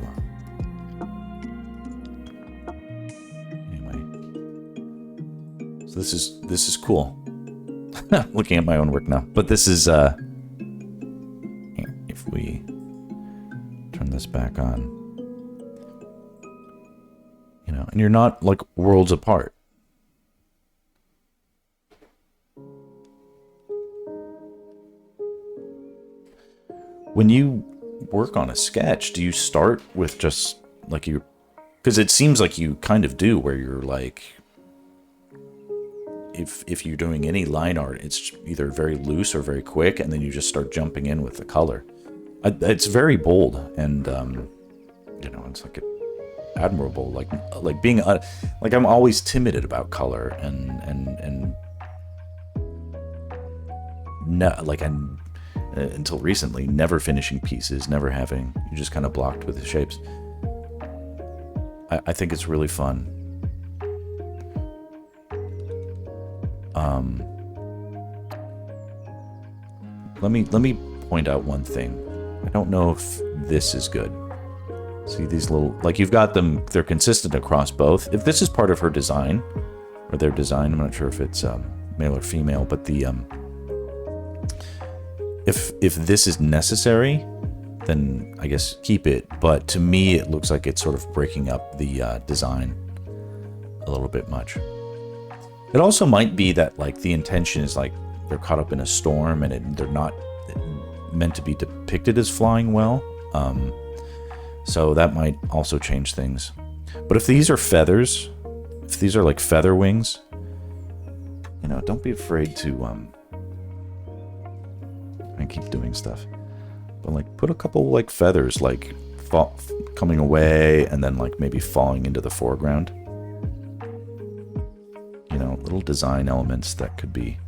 Anyway. So this is cool. Looking at my own work now. But this is... if we turn this back on... You know, and you're not, like, worlds apart. When you work on a sketch, do you start with just like you, because it seems like you kind of do, where you're like, if you're doing any line art, it's either very loose or very quick, and then you just start jumping in with the color. It's very bold, and you know, it's like admirable. Like being like I'm always timid about color, and no, like I'm. Until recently, never finishing pieces, never having, you're just kind of blocked with the shapes. I think it's really fun. Let me point out one thing. I don't know if this is good. See these little, like you've got them, they're consistent across both. If this is part of her design, or their design, I'm not sure if it's male or female, but the if this is necessary, then I guess keep it. But to me, it looks like it's sort of breaking up the design a little bit much. It also might be that like the intention is like they're caught up in a storm and they're not meant to be depicted as flying well. So that might also change things. But if these are feathers, if these are like feather wings, you know, don't be afraid to and keep doing stuff, but like put a couple like feathers like coming away and then like maybe falling into the foreground, you know, little design elements that could be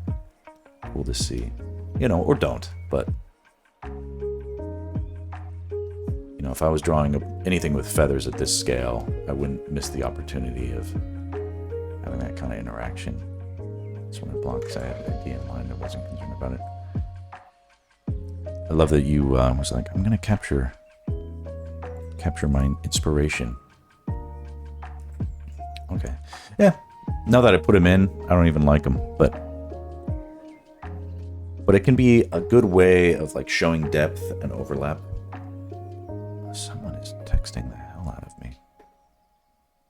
cool to see, you know, or don't. But you know, if I was drawing anything with feathers at this scale, I wouldn't miss the opportunity of having that kind of interaction. That's when I blocked, because I had an idea in mind. I wasn't concerned about it. I love that you was like, I'm gonna capture my inspiration. Okay. Yeah. Now that I put him in, I don't even like him, but it can be a good way of like showing depth and overlap. Someone is texting the hell out of me.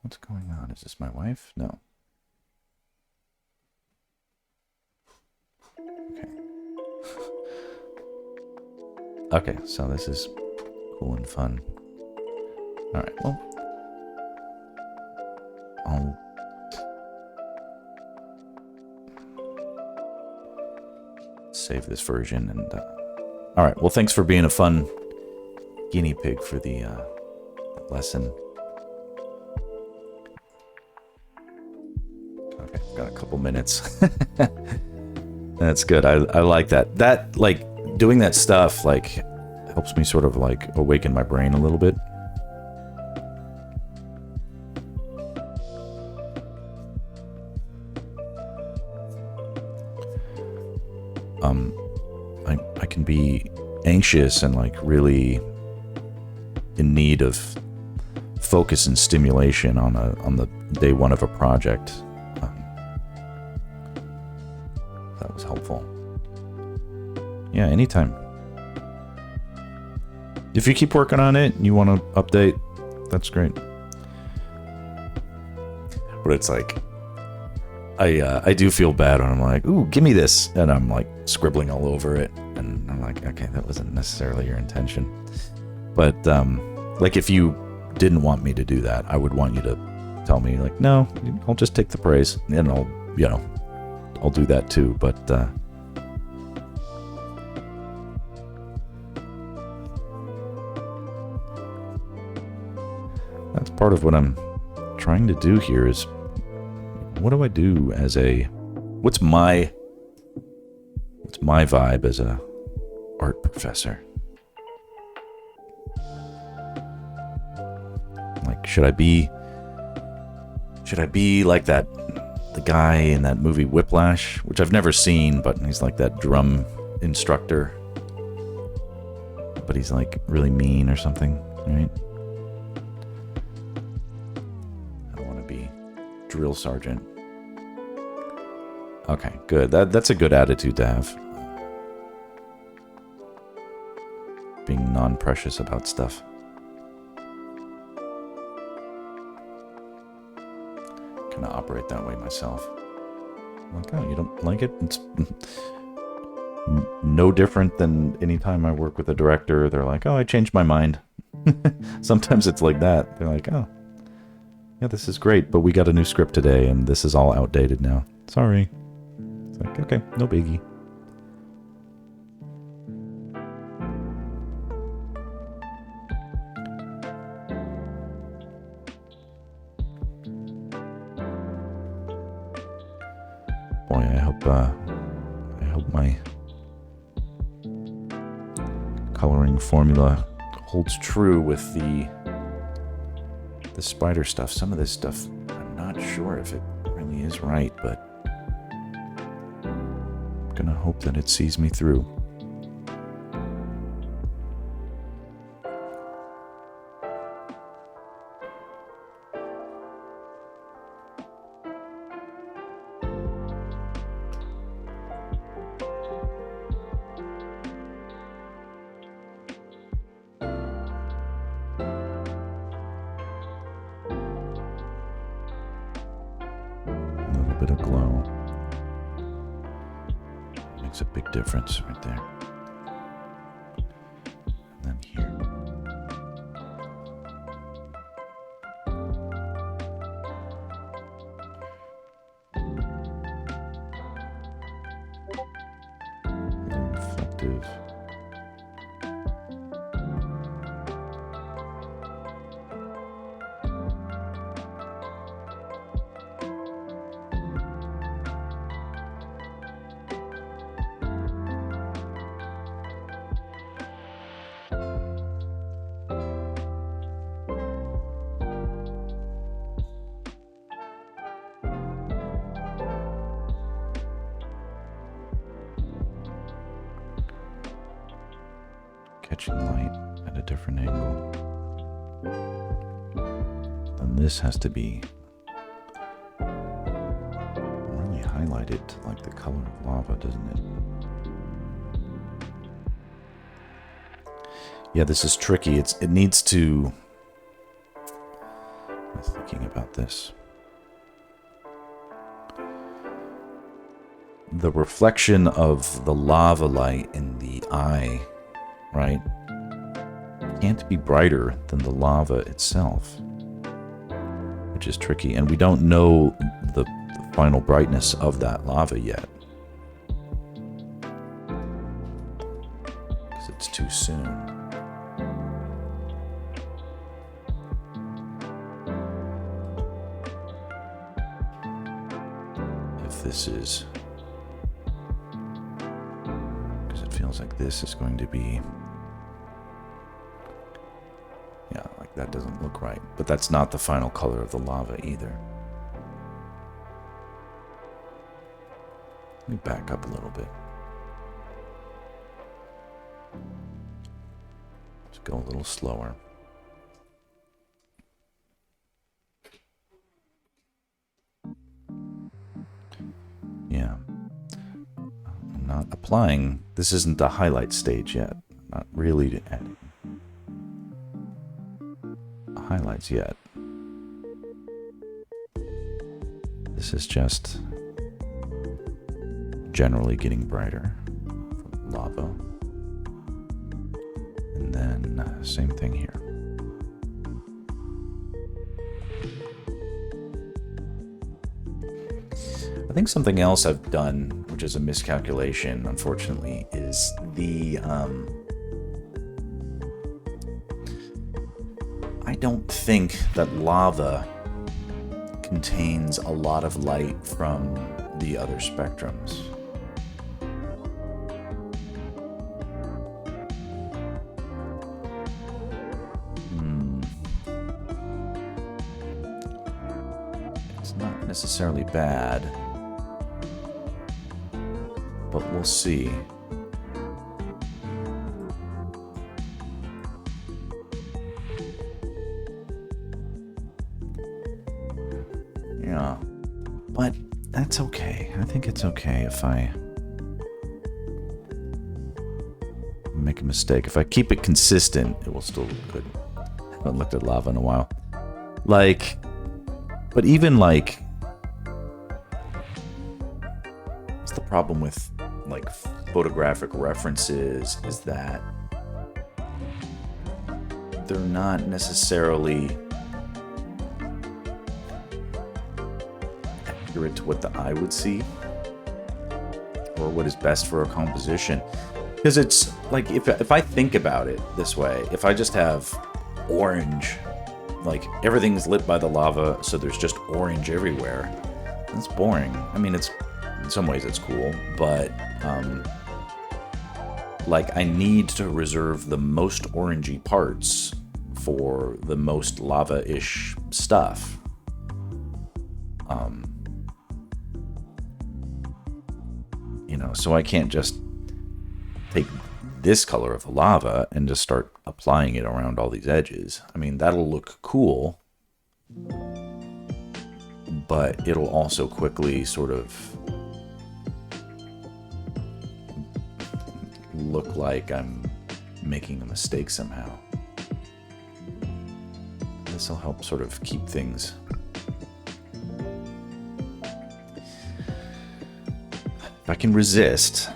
What's going on? Is this my wife? No. Okay. Okay, so this is cool and fun. Alright, well, I'll save this version and alright, well, thanks for being a fun guinea pig for the lesson. Okay, got a couple minutes. That's good. I like that. That, like, doing that stuff, like, helps me sort of, like, awaken my brain a little bit. I can be anxious and, like, really in need of focus and stimulation on the day one of a project. That was helpful. Yeah, anytime. If you keep working on it and you want to update, that's great. But it's like, I do feel bad when I'm like, ooh, give me this. And I'm like scribbling all over it. And I'm like, okay, that wasn't necessarily your intention. But like if you didn't want me to do that, I would want you to tell me like, no, I'll just take the praise. And I'll, you know, I'll do that too. But that's part of what I'm trying to do here is, what do I do as a, what's my vibe as a art professor? Like, should I be like that, the guy in that movie Whiplash, which I've never seen, but he's like that drum instructor, but he's like really mean or something, right? I don't want to be drill sergeant. Okay, good. That's a good attitude to have. Being non-precious about stuff. Kind of operate that way myself. I'm like, oh, you don't like it? It's no different than any time I work with a director. They're like, oh, I changed my mind. Sometimes it's like that. They're like, oh, yeah, this is great, but we got a new script today, and this is all outdated now. Sorry. It's like, okay, no biggie. Boy, I hope my coloring formula holds true with the spider stuff. Some of this stuff, I'm not sure if it really is right, but I'm gonna hope that it sees me through. Bit of glow makes a big difference right there. And then here. Really reflective. catching light at a different angle. Then this has to be really highlighted to like the color of lava, doesn't it? Yeah, this is tricky. It needs to... I'm thinking about this. The reflection of the lava light in the eye, right, can't be brighter than the lava itself, which is tricky. And we don't know the final brightness of that lava yet, because it's too soon. If this is... feels like this is going to be, yeah, like that doesn't look right, but that's not the final color of the lava either. Let me back up a little bit. Let's go a little slower. Yeah. Not applying. This isn't the highlight stage yet. Not really adding highlights yet. This is just generally getting brighter from lava. And then same thing here. I think something else I've done, which is a miscalculation, unfortunately, is the, I don't think that lava contains a lot of light from the other spectrums. It's not necessarily bad, but we'll see. Yeah, but that's okay. I think it's okay if I make a mistake. If I keep it consistent, it will still look good. I haven't looked at lava in a while. Like, but even like, what's the problem with like photographic references is that they're not necessarily accurate to what the eye would see or what is best for a composition. Because it's like, if I think about it this way, if I just have orange, like everything's lit by the lava, so there's just orange everywhere, that's boring. I mean, it's in some ways it's cool, but like I need to reserve the most orangey parts for the most lava-ish stuff. You know, so I can't just take this color of the lava and just start applying it around all these edges. I mean, that'll look cool, but it'll also quickly sort of look like I'm making a mistake somehow. This will help sort of keep things. If I can resist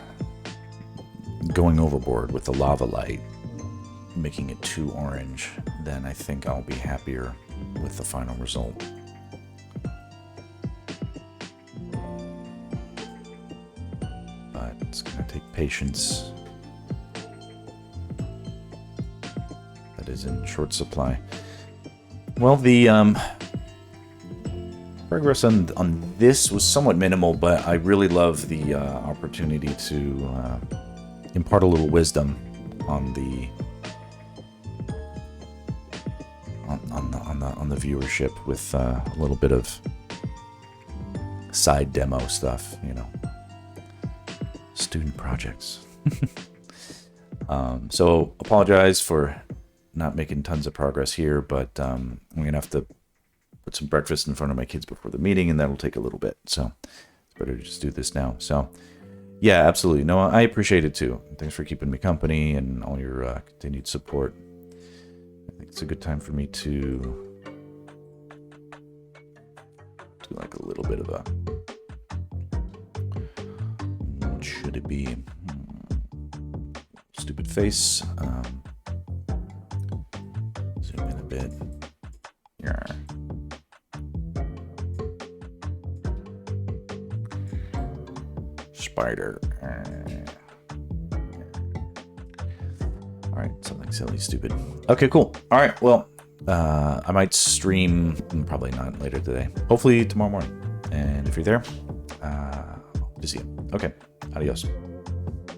going overboard with the lava light, making it too orange, then I think I'll be happier with the final result. But it's going to take patience. That is in short supply. Well, the progress on this was somewhat minimal, but I really love the opportunity to impart a little wisdom on the on the viewership with a little bit of side demo stuff, you know, student projects. So apologize for not making tons of progress here, but I'm going to have to put some breakfast in front of my kids before the meeting, and that'll take a little bit. So it's better to just do this now. So yeah, absolutely. No, I appreciate it too. Thanks for keeping me company and all your continued support. I think it's a good time for me to do like a little bit of a... What should it be? Stupid face. Zoom in a bit. Yeah. Spider. All right, something silly, stupid. Okay, cool. All right, well, I might stream, probably not later today. Hopefully tomorrow morning. And if you're there, hope to see you. Okay, adios.